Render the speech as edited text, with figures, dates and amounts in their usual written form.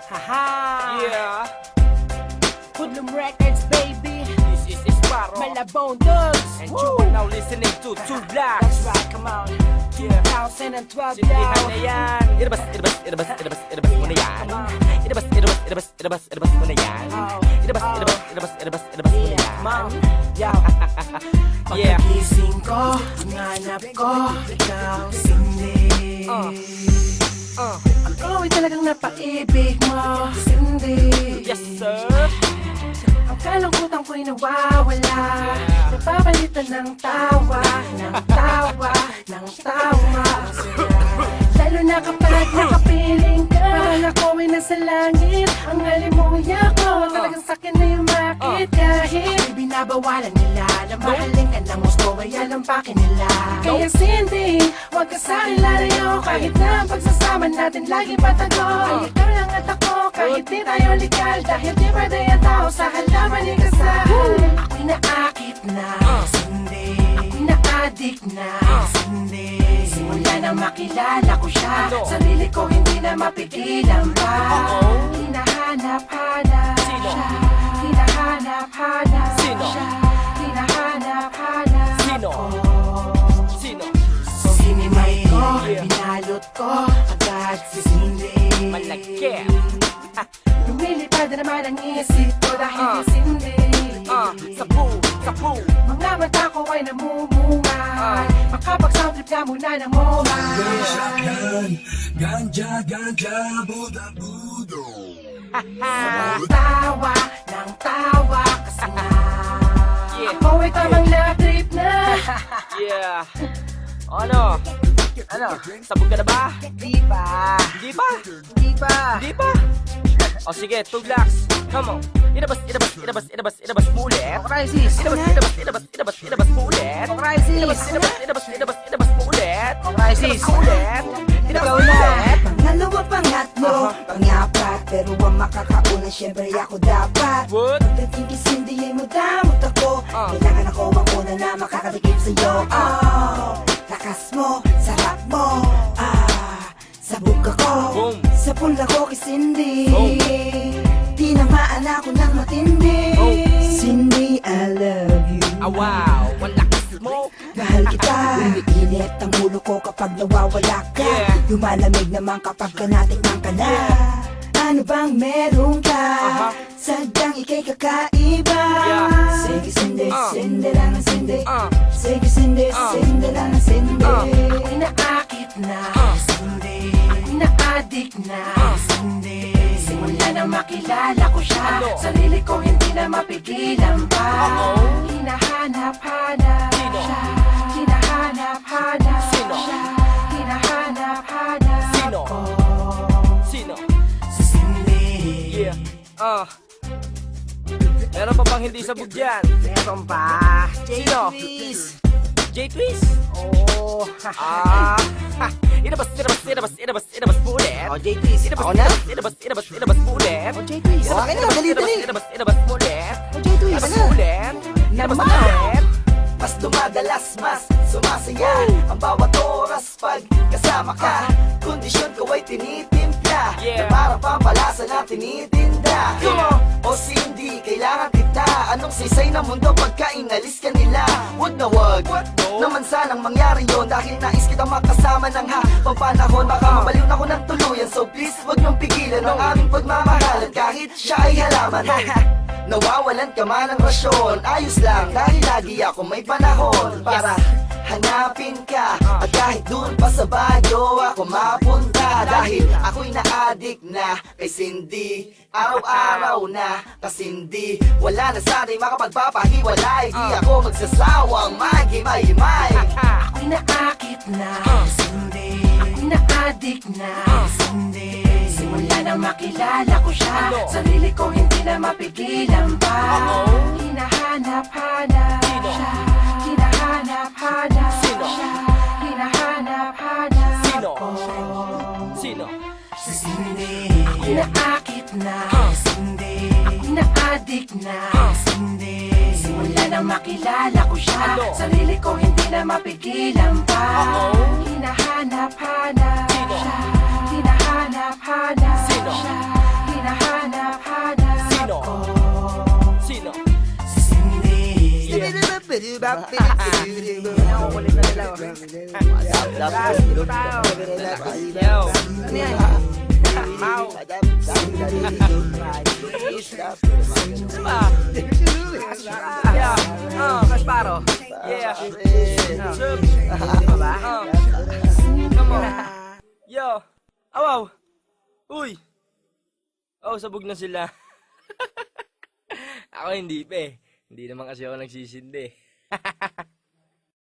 Haha! Yeah! Hoodlum Records, baby! This is Sparrow. Malabone Dogs! And Woo! you are now listening to Two Blacks. That's right, come on. Yeah. 2012 Sindihan now. na yan. Ilabas mo na yan. Ilabas mo na yan. Ilabas mo na yan. Mom, yo. Yeah. Pagkagising ko, hanap ko, ikaw, Cindy. Ako ay talagang napaibig mo, Cindy. Yes, sir. Ang kalungkutan ko'y nawawala, napapalitan ng tawa, ng tawa, ng tawa. Lalo na kapag nakapiling ka, parang ako ay nasa langit. Ang halimuya ko, talagang sakin na yung makit. Kahit di binabawalan nila, na mahalin ka ng gusto, ay alampakin nila. Kaya Cindy, huwag ka sa'kin lalayo, kahit na ang pagsasama natin lagi patago. Ay ikaw lang at ako, kahit di tayo legal, dahil di pwede ang tao sa halaman ni kasal. Ako'y naakit na, Cindy. Ako'y na-addict na, Cindy. Simula na makilala ko siya, sarili ko hindi na mapigilan pa. Hinahanap-hanap siya, hinahanap-hanap siya, hinahanap-hanap Sino? ko. Sino? Sinimay ko, binalot ko, agad si Cindy. Malaki. Lumilipad na naman ang isip ko dahil si Cindy. Sabu. Mga mata ko ay namumungan, makapag-sound trip ka muna ng moment. Ganja, Buda, Budo. Tawa ng tawa kasi nga ako ay tamang love trip na. Yeah. Ano? Sabog ka na ba? Di ba? Hindi pa? Di ba? Hindi pa? O sige, Two Blacks. Come on. Ilabas mo ulit. Crisis! Ilabas mo ulit. Crisis! Ilabas mo ulit. Crisis! Ilabas mo ulit. Pangalawa, pangatlo, pangapat, pero ang makakauna, syempre ako dapat. What? Pagdating kay Cindy ay madamot ako, kailangan ako ang una na makakadikip sa'yo. Lakas mo, sarap mo, sabog ako, Boom. sa pula ko kay Cindy. Boom. Tinamaan ako ng matindi. Cindy, I love you. Wow, ang lakas mo. Mahal kita. Umiinit ang ulo ko kapag nawawala ka. Yeah. Lumalamig naman kapag ka natikman ka na. Ano bang meron ka? Sadyang ika'y kakaiba. Yeah. Sige Cindy, Cindy lang ang Cindy. Sige Cindy, Uh. Cindy lang ang Cindy. Ako'y naakit na, Cindy. Ako'y na-addict na, Cindy. Simula na makilala ko siya, sarili ko hindi na mapigilan pa. Hinahanap-hanap siya, hinahanap-hanap siya, hinahanap-hanap Sino? ko. Sino? Si Cindy. Yeah. Meron pa bang hindi sabog dyan? Meron pa. Sino? J-Twist. J-Twist? Oh, Ilabas mo ulit. J-Twist. Ako na? Ilabas mo ulit. J-Twist. Akin na, dali. Ilabas mo ulit. J-Twist. Ilabas mo ulit. Ilabas mo Naman. ulit. Mas dumadalas, mas sumasaya ang bawat oras pag kasama ka. Kondisyon ko ay tinitimpla, Yeah. na parang pampalasa na tinitinda. O Cindy, kailangan kita. Anong sisay ng mundo pagka inalis ka nila? Wag na wag, naman sanang mangyari yon, dahil nais kitang makasama ng habang panahon. Baka mabaliw na ko ng tuluyan, so please wag niyong pigilan ang aming pagmamahalan kahit siya ay halaman. Nawawalan ka man ng rasyon, ayos lang dahil lagi ako may panahon para hanapin ka. At kahit dun pa sa Baguio ako mapunta, dahil ako'y na-addict na kay Cindy. Araw-araw na kasindi, wala na sana'y makapagpapahiwalay. Di ako magsasawang maghimay-himay. Ako'y naakit na, Cindy. Ako'y na-addict na, Cindy. Simula na makilala ko siya, sarili ko hindi na mapigilan pa. Hinahanap-hanap siya, hinahanap-hanap siya, hinahanap-hanap Sino? ko. Sino? Si Cindy. Ako'y naakit na, Cindy. Ako'y na-addict na, Cindy. Simula na makilala ko siya, sarili ko hindi na mapigilan pa. Hinahanap-hanap siya, hinahanap-hanap siya, up, tinitin? Ako kulit na nila. Yo. Ano yan? Ow. Yeah. Mas paro. Yeah. Sup. Ba? Come on. Yo. Awaw. Uy. Oh, sabog na sila. Ako hindi pa eh. Hindi naman kasi ako nagsisindi.